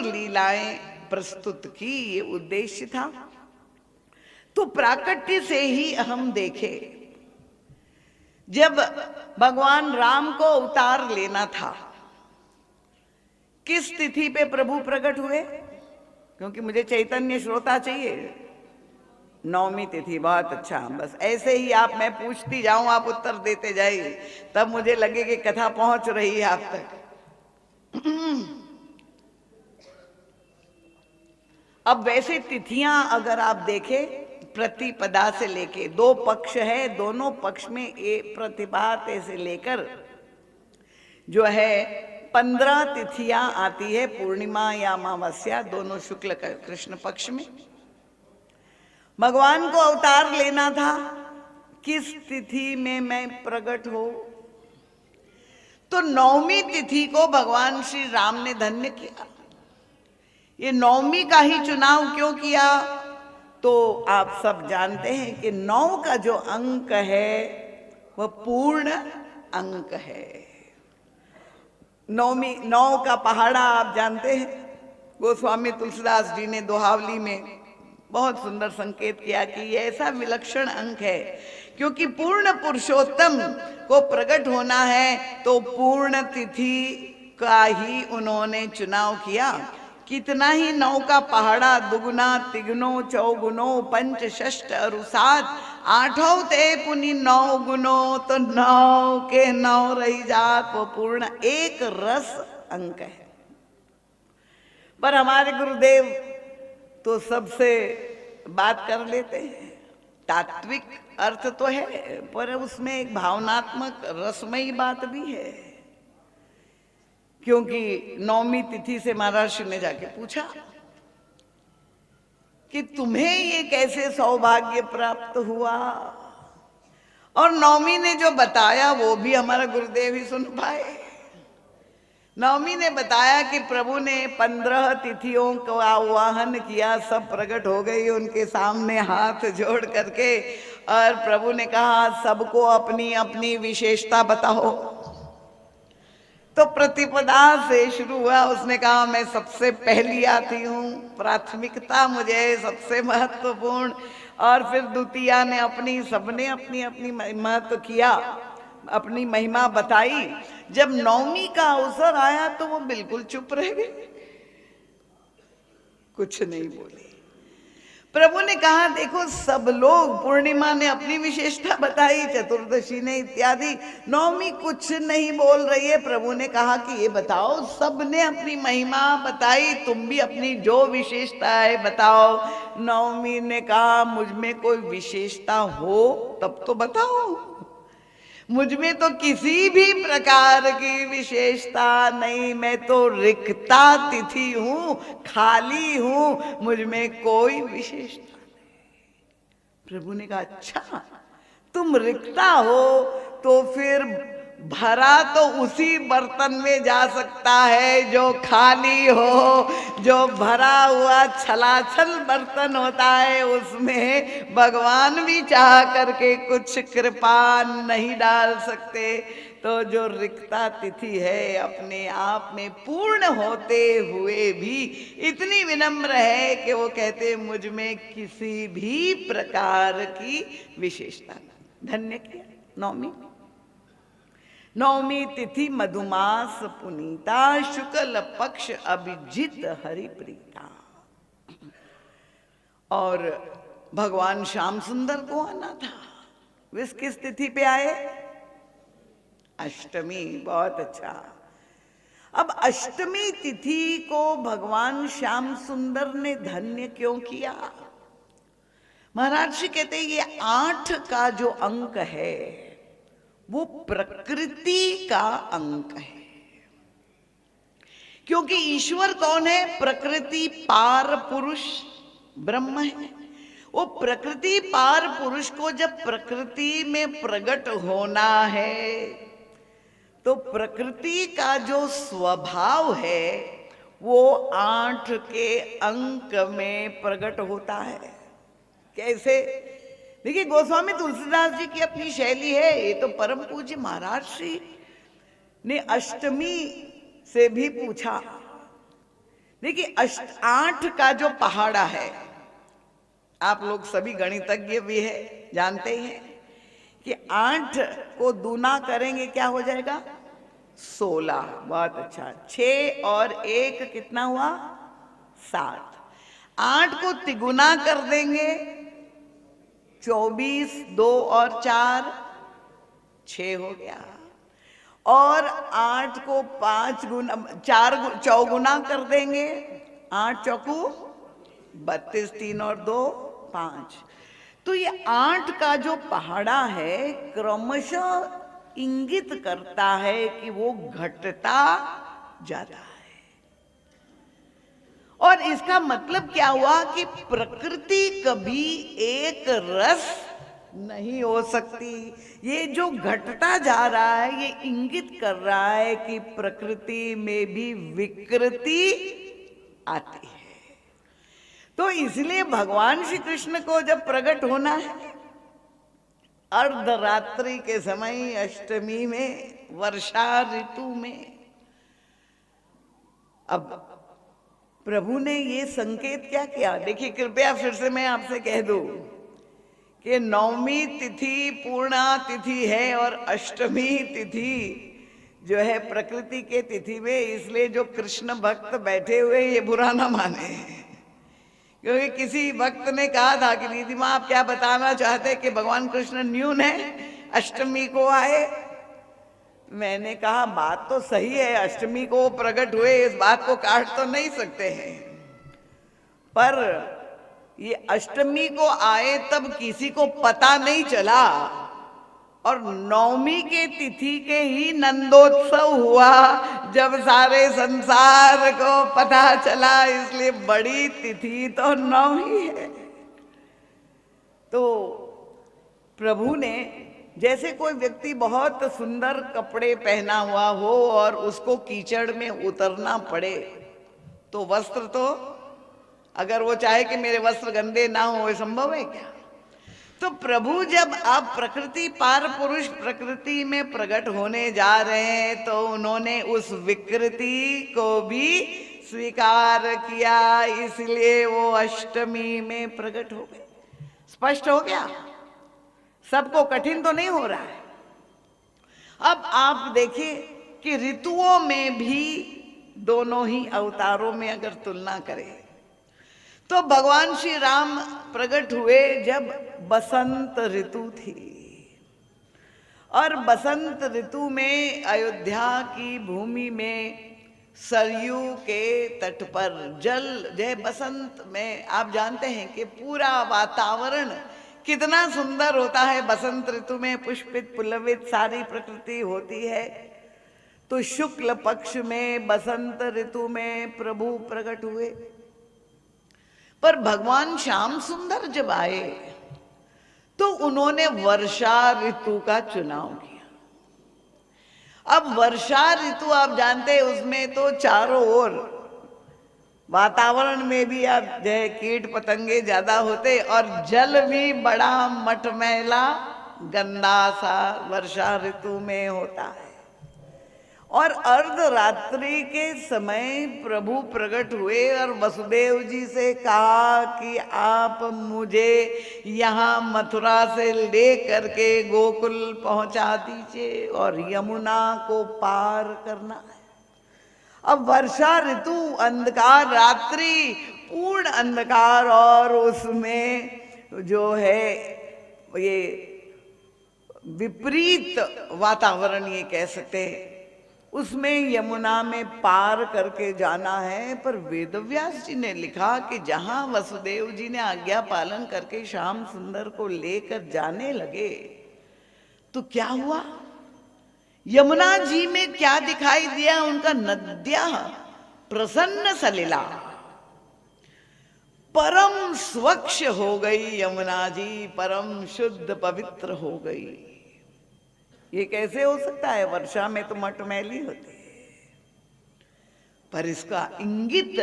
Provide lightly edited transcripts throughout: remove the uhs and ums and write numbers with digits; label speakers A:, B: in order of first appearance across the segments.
A: लीलाएं प्रस्तुत की, ये उद्देश्य था। तो प्राकट्य से ही हम देखे, जब भगवान राम को अवतार लेना था, किस तिथि पे प्रभु प्रकट हुए? क्योंकि मुझे चैतन्य श्रोता चाहिए। नवमी तिथि। बहुत अच्छा। बस ऐसे ही आप, मैं पूछती जाऊं, आप उत्तर देते जाइए, तब मुझे लगे कि कथा पहुंच रही है आप तक। अब वैसे तिथियां अगर आप देखें, प्रतिपदा से लेके, दो पक्ष है, दोनों पक्ष में प्रतिभात से लेकर जो है 15 तिथियां आती है, पूर्णिमा या अमावस्या, दोनों शुक्ल कृष्ण पक्ष में। भगवान को अवतार लेना था, किस तिथि में मैं प्रकट हो? तो नवमी तिथि को भगवान श्री राम ने धन्य किया। ये नवमी का ही चुनाव क्यों किया? तो आप सब जानते हैं कि 9 का जो अंक है वह पूर्ण अंक है। नवमी, 9 का पहाड़ा आप जानते हैं, गोस्वामी तुलसीदास जी ने दोहावली में बहुत सुंदर संकेत किया कि ये ऐसा विलक्षण अंक है, क्योंकि पूर्ण पुरुषोत्तम को प्रकट होना है तो पूर्ण तिथि का ही उन्होंने चुनाव किया। कितना ही 9 का पहाड़ा, दुगुना तिगुनो चौगुनो पंच षष्ठ और 7, 8 ते पुनि 9 गुनो, तो 9 के 9 रही जात, वो पूर्ण एक रस अंक है। पर हमारे गुरुदेव तो सबसे बात कर लेते हैं। तात्विक अर्थ तो है, पर उसमें एक भावनात्मक रसमयी बात भी है। क्योंकि नवमी तिथि से महर्षि ने जाके पूछा कि तुम्हें ये कैसे सौभाग्य प्राप्त हुआ, और नवमी ने जो बताया वो भी हमारा गुरुदेव ही सुन पाए। नवमी ने बताया कि प्रभु ने 15 तिथियों को आवाहन किया, सब प्रकट हो गई उनके सामने हाथ जोड़ करके, और प्रभु ने कहा सबको अपनी अपनी विशेषता बताओ। तो प्रतिपदा से शुरू हुआ। उसने कहा मैं सबसे पहली आती हूँ, प्राथमिकता मुझे सबसे महत्वपूर्ण। और फिर द्वितीया ने अपनी, सबने अपनी अपनी महत्व किया, अपनी महिमा बताई। जब नवमी का अवसर आया तो वो बिल्कुल चुप रह गए, कुछ नहीं बोले। प्रभु ने कहा देखो सब लोग, पूर्णिमा ने अपनी विशेषता बताई, चतुर्दशी ने इत्यादि, नवमी कुछ नहीं बोल रही है। प्रभु ने कहा कि ये बताओ, सबने अपनी महिमा बताई, तुम भी अपनी जो विशेषता है बताओ। नवमी ने कहा मुझ में कोई विशेषता हो तब तो बताओ, मुझ में तो किसी भी प्रकार की विशेषता नहीं, मैं तो रिक्ता तिथि हूं, खाली हूं, मुझ में कोई विशेषता नहीं। प्रभु ने कहा अच्छा तुम रिक्ता हो तो फिर भरा तो उसी बर्तन में जा सकता है जो खाली हो। जो भरा हुआ छलाछल बर्तन होता है उसमें भगवान भी चाह करके कुछ कृपा नहीं डाल सकते। तो जो रिक्ता तिथि है अपने आप में पूर्ण होते हुए भी इतनी विनम्र है कि वो कहते मुझ में किसी भी प्रकार की विशेषता नहीं। धन्य किया नवमी। नवमी तिथि मधुमास पुनीता, शुक्ल पक्ष अभिजित हरिप्रीता। और भगवान श्याम सुंदर को आना था। वे किस तिथि पे आए? अष्टमी। बहुत अच्छा। अब अष्टमी तिथि को भगवान श्याम सुंदर ने धन्य क्यों किया? महाराज जी कहते हैं ये 8 का जो अंक है वो प्रकृति का अंक है। क्योंकि ईश्वर कौन है? प्रकृति पार पुरुष ब्रह्म है। वो प्रकृति पार पुरुष को जब प्रकृति में प्रकट होना है तो प्रकृति का जो स्वभाव है वो 8 के अंक में प्रकट होता है। कैसे? देखिए गोस्वामी तुलसीदास जी की अपनी शैली है। ये तो परम पूज्य महाराज श्री ने अष्टमी से भी पूछा। देखिए 8 का जो पहाड़ा है, आप लोग सभी गणितज्ञ भी है, जानते ही हैं कि 8 को दूना करेंगे क्या हो जाएगा 16। बहुत अच्छा। 6 और 1 कितना हुआ 7। 8 को तिगुना कर देंगे 24, 2 और 4 6 हो गया। और 8 को 5 गुना 4 चौगुना कर देंगे, 8 चौकू 32, 3 और 2 5। तो ये 8 का जो पहाड़ा है क्रमशः इंगित करता है कि वो घटता जाता है। और इसका मतलब क्या हुआ कि प्रकृति कभी एक रस नहीं हो सकती। ये जो घटता जा रहा है ये इंगित कर रहा है कि प्रकृति में भी विकृति आती है। तो इसलिए भगवान श्री कृष्ण को जब प्रकट होना है अर्धरात्रि के समय, अष्टमी में, वर्षा ऋतु में, अब प्रभु ने ये संकेत क्या किया। देखिए कृपया फिर से मैं आपसे कह दूं कि 9वीं तिथि पूर्णा तिथि है और अष्टमी तिथि जो है प्रकृति के तिथि में, इसलिए जो कृष्ण भक्त बैठे हुए ये बुरा ना माने। क्योंकि किसी भक्त ने कहा था कि दीदी माँ आप क्या बताना चाहते कि भगवान कृष्ण न्यून है, अष्टमी को आए। मैंने कहा बात तो सही है, अष्टमी को प्रकट हुए, इस बात को काट तो नहीं सकते हैं, पर ये अष्टमी को आए तब किसी को पता नहीं चला और 9वीं के तिथि के ही नंदोत्सव हुआ जब सारे संसार को पता चला। इसलिए बड़ी तिथि तो 9वीं है। तो प्रभु ने, जैसे कोई व्यक्ति बहुत सुंदर कपड़े पहना हुआ हो और उसको कीचड़ में उतरना पड़े तो वस्त्र तो, अगर वो चाहे कि मेरे वस्त्र गंदे ना हो, ये संभव है क्या। तो प्रभु जब आप प्रकृति पार पुरुष प्रकृति में प्रकट होने जा रहे हैं तो उन्होंने उस विकृति को भी स्वीकार किया, इसलिए वो अष्टमी में प्रकट हो गए। स्पष्ट हो गया, सबको कठिन तो नहीं हो रहा है। अब आप देखिए कि ऋतुओं में भी दोनों ही अवतारों में अगर तुलना करें तो भगवान श्री राम प्रकट हुए जब बसंत ऋतु थी और बसंत ऋतु में अयोध्या की भूमि में सरयू के तट पर जल, जय बसंत में आप जानते हैं कि पूरा वातावरण कितना सुंदर होता है। बसंत ऋतु में पुष्पित पुलवित सारी प्रकृति होती है। तो शुक्ल पक्ष में बसंत ऋतु में प्रभु प्रकट हुए। पर भगवान श्याम सुंदर जब आए तो उन्होंने वर्षा ऋतु का चुनाव किया। अब वर्षा ऋतु आप जानते हैं उसमें तो चारों ओर वातावरण में भी आप जो कीट पतंगे ज्यादा होते और जल भी बड़ा मटमैला गंदा सा वर्षा ऋतु में होता है। और अर्धरात्रि के समय प्रभु प्रकट हुए और वसुदेव जी से कहा कि आप मुझे यहाँ मथुरा से ले करके गोकुल पहुंचा दीजिए और यमुना को पार करना है। अब वर्षा ऋतु अंधकार, रात्रि पूर्ण अंधकार, और उसमें जो है ये विपरीत वातावरण ये कह सकते हैं, उसमें यमुना में पार करके जाना है। पर वेदव्यास जी ने लिखा कि जहां वसुदेव जी ने आज्ञा पालन करके श्याम सुंदर को लेकर जाने लगे तो क्या हुआ, यमुना जी में क्या दिखाई दिया, उनका नद्या प्रसन्न सलिला, परम स्वच्छ हो गई यमुना जी, परम शुद्ध पवित्र हो गई। ये कैसे हो सकता है, वर्षा में तो मटमैली होती है। पर इसका इंगित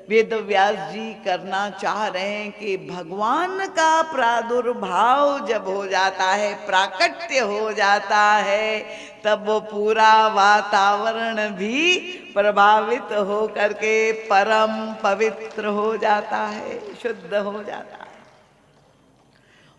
A: वेद व्यास जी करना चाह रहे हैं कि भगवान का प्रादुर्भाव जब हो जाता है, प्राकट्य हो जाता है, तब वो पूरा वातावरण भी प्रभावित हो करके परम पवित्र हो जाता है, शुद्ध हो जाता है।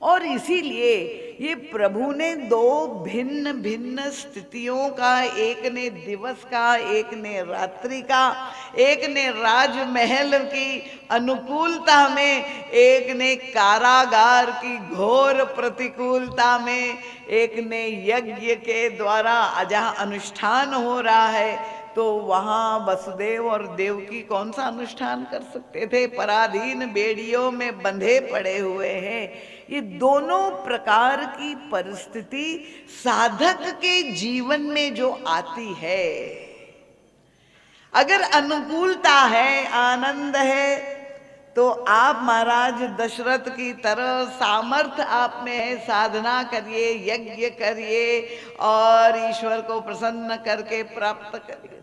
A: और इसीलिए ये प्रभु ने दो भिन्न भिन्न स्थितियों का, एक ने दिवस का, एक ने रात्रि का, एक ने राजमहल की अनुकूलता में, एक ने कारागार की घोर प्रतिकूलता में, एक ने यज्ञ के द्वारा जहाँ अनुष्ठान हो रहा है तो वहां वसुदेव और देवकी कौन सा अनुष्ठान कर सकते थे, पराधीन बेड़ियों में बंधे पड़े हुए हैं। ये दोनों प्रकार की परिस्थिति साधक के जीवन में जो आती है, अगर अनुकूलता है, आनंद है, तो आप महाराज दशरथ की तरह सामर्थ्य आप में है, साधना करिए, यज्ञ करिए और ईश्वर को प्रसन्न करके प्राप्त करिए।